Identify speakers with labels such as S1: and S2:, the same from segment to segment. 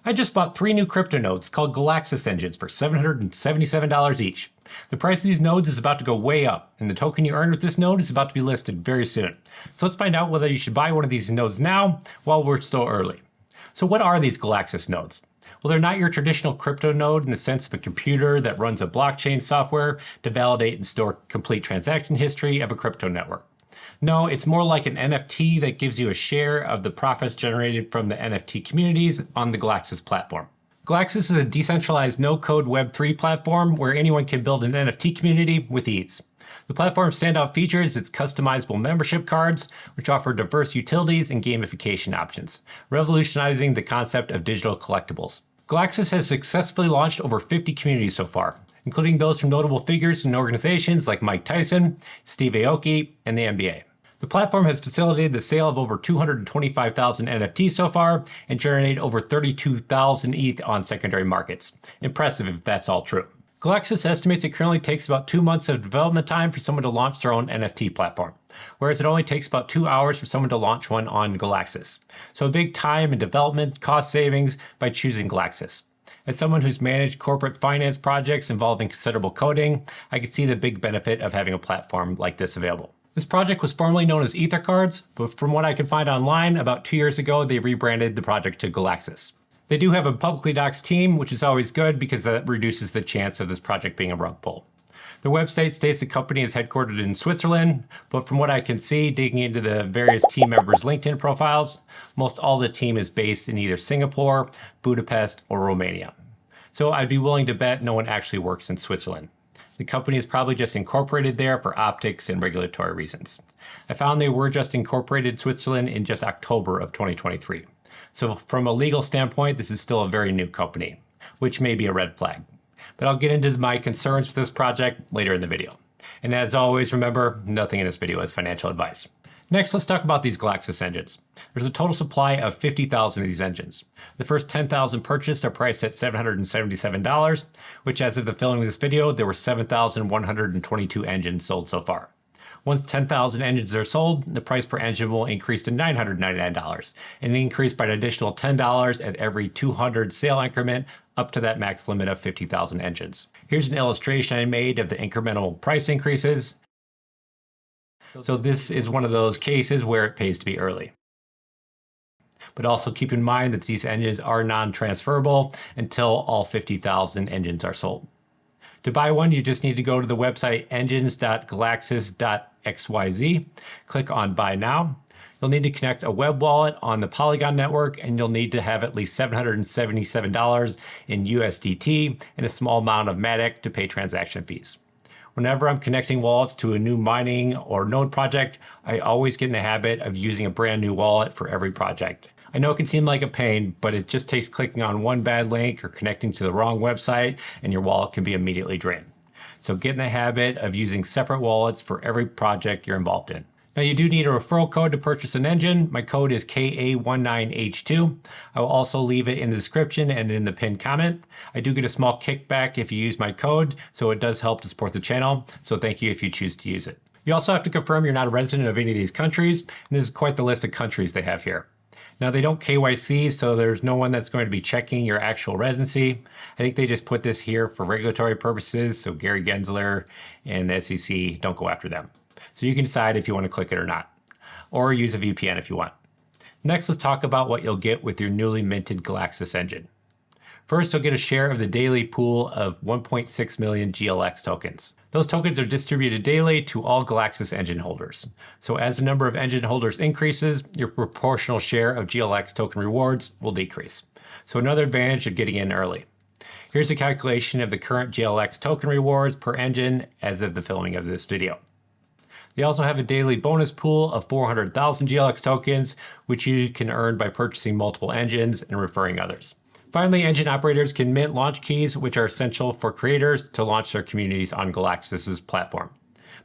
S1: I just bought 3 new crypto nodes called Galaxis Engines for $777 each. The price of these nodes is about to go way up, and the token you earn with this node is about to be listed very soon. So let's find out whether you should buy one of these nodes now while we're still early. So what are these Galaxis nodes? Well, they're not your traditional crypto node in the sense of a computer that runs a blockchain software to validate and store complete transaction history of a crypto network. No, it's more like an NFT that gives you a share of the profits generated from the NFT communities on the Galaxis platform. Galaxis is a decentralized no-code Web3 platform where anyone can build an NFT community with ease. The platform's standout feature is its customizable membership cards, which offer diverse utilities and gamification options, revolutionizing the concept of digital collectibles. Galaxis has successfully launched over 50 communities so far, including those from notable figures and organizations like Mike Tyson, Steve Aoki, and the NBA. The platform has facilitated the sale of over 225,000 NFTs so far and generated over 32,000 ETH on secondary markets. Impressive if that's all true. Galaxis estimates it currently takes about 2 months of development time for someone to launch their own NFT platform, whereas it only takes about 2 hours for someone to launch one on Galaxis. So a big time and development cost savings by choosing Galaxis. As someone who's managed corporate finance projects involving considerable coding, I can see the big benefit of having a platform like this available. This project was formerly known as EtherCards, but from what I could find online, about 2 years ago, they rebranded the project to Galaxis. They do have a publicly doxed team, which is always good because that reduces the chance of this project being a rug pull. The website states the company is headquartered in Switzerland, but from what I can see, digging into the various team members' LinkedIn profiles, most all the team is based in either Singapore, Budapest, or Romania. So I'd be willing to bet no one actually works in Switzerland. The company is probably just incorporated there for optics and regulatory reasons. I found they were just incorporated in Switzerland in just October of 2023. So from a legal standpoint, this is still a very new company, which may be a red flag. But I'll get into my concerns with this project later in the video. And as always, remember, nothing in this video is financial advice. Next, let's talk about these Galaxis engines. There's a total supply of 50,000 of these engines. The first 10,000 purchased are priced at $777, which as of the filming of this video, there were 7,122 engines sold so far. Once 10,000 engines are sold, the price per engine will increase to $999, and increase by an additional $10 at every 200 sale increment up to that max limit of 50,000 engines. Here's an illustration I made of the incremental price increases. So this is one of those cases where it pays to be early. But also keep in mind that these engines are non-transferable until all 50,000 engines are sold. To buy one, you just need to go to the website engines.galaxis.xyz, click on Buy Now. You'll need to connect a web wallet on the Polygon network, and you'll need to have at least $777 in USDT and a small amount of MATIC to pay transaction fees. Whenever I'm connecting wallets to a new mining or node project, I always get in the habit of using a brand new wallet for every project. I know it can seem like a pain, but it just takes clicking on one bad link or connecting to the wrong website and your wallet can be immediately drained. So get in the habit of using separate wallets for every project you're involved in. Now you do need a referral code to purchase an engine. My code is KA19H2. I will also leave it in the description and in the pinned comment. I do get a small kickback if you use my code, so it does help to support the channel. So thank you if you choose to use it. You also have to confirm you're not a resident of any of these countries, and this is quite the list of countries they have here. Now they don't KYC, so there's no one that's going to be checking your actual residency. I think they just put this here for regulatory purposes, so Gary Gensler and the SEC don't go after them. So you can decide if you want to click it or not, or use a VPN if you want. Next, let's talk about what you'll get with your newly minted Galaxis engine. First, you'll get a share of the daily pool of 1.6 million GLX tokens. Those tokens are distributed daily to all Galaxis engine holders. So as the number of engine holders increases, your proportional share of GLX token rewards will decrease. So another advantage of getting in early. Here's a calculation of the current GLX token rewards per engine as of the filming of this video. They also have a daily bonus pool of 400,000 GLX tokens, which you can earn by purchasing multiple engines and referring others. Finally, engine operators can mint launch keys, which are essential for creators to launch their communities on Galaxis' platform.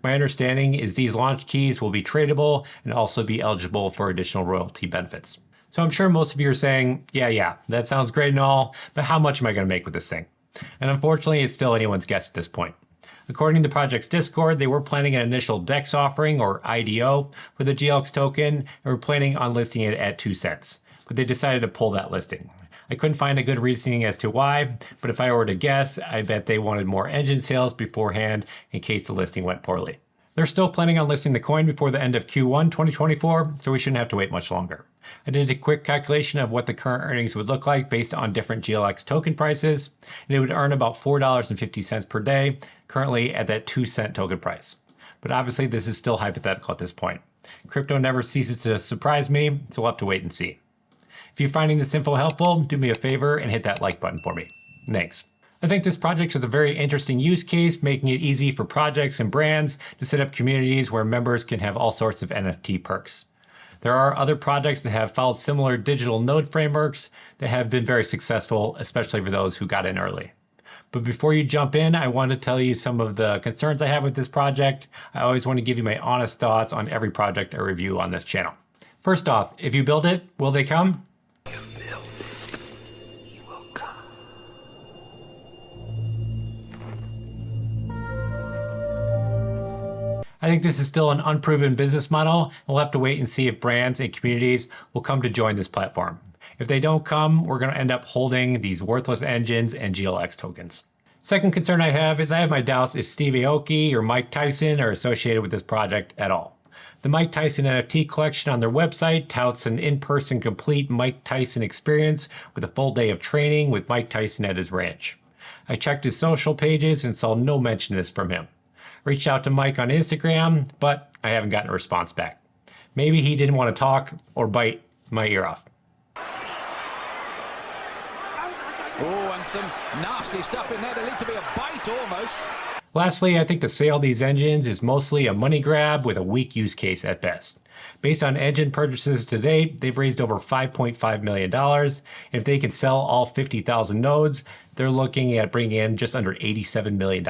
S1: My understanding is these launch keys will be tradable and also be eligible for additional royalty benefits. So I'm sure most of you are saying, yeah, that sounds great and all, but how much am I going to make with this thing? And unfortunately, it's still anyone's guess at this point. According to the project's Discord, they were planning an initial DEX offering, or IDO, for the GLX token, and were planning on listing it at 2 cents. But they decided to pull that listing. I couldn't find a good reasoning as to why, but if I were to guess, I bet they wanted more engine sales beforehand in case the listing went poorly. They're still planning on listing the coin before the end of Q1 2024, so we shouldn't have to wait much longer. I did a quick calculation of what the current earnings would look like based on different GLX token prices, and it would earn about $4.50 per day, currently at that 2-cent token price. But obviously this is still hypothetical at this point. Crypto never ceases to surprise me, so we'll have to wait and see. If you're finding this info helpful, do me a favor and hit that like button for me. Thanks. I think this project is a very interesting use case, making it easy for projects and brands to set up communities where members can have all sorts of NFT perks. There are other projects that have followed similar digital node frameworks that have been very successful, especially for those who got in early. But before you jump in, I want to tell you some of the concerns I have with this project. I always want to give you my honest thoughts on every project I review on this channel. First off, if you build it, will they come? I think this is still an unproven business model, and we'll have to wait and see if brands and communities will come to join this platform. If they don't come, we're going to end up holding these worthless engines and GLX tokens. Second concern I have is I have my doubts if Steve Aoki or Mike Tyson are associated with this project at all. The Mike Tyson NFT collection on their website touts an in-person complete Mike Tyson experience with a full day of training with Mike Tyson at his ranch. I checked his social pages and saw no mention of this from him. Reached out to Mike on Instagram, but I haven't gotten a response back. Maybe he didn't want to talk or bite my ear off.
S2: Oh, and some nasty stuff in there. There needs to be a bite almost.
S1: Lastly, I think the sale of these engines is mostly a money grab with a weak use case at best. Based on engine purchases to date, they've raised over $5.5 million. And if they can sell all 50,000 nodes, they're looking at bringing in just under $87 million.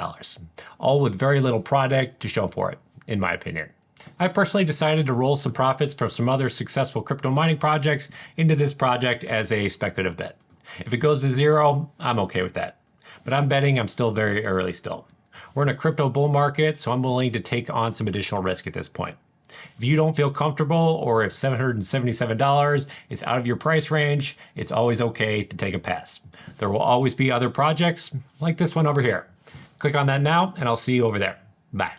S1: All with very little product to show for it, in my opinion. I personally decided to roll some profits from some other successful crypto mining projects into this project as a speculative bet. If it goes to zero, I'm okay with that. But I'm betting I'm still very early still. We're in a crypto bull market, so I'm willing to take on some additional risk at this point. If you don't feel comfortable, or if $777 is out of your price range, it's always okay to take a pass. There will always be other projects like this one over here. Click on that now, and I'll see you over there. Bye.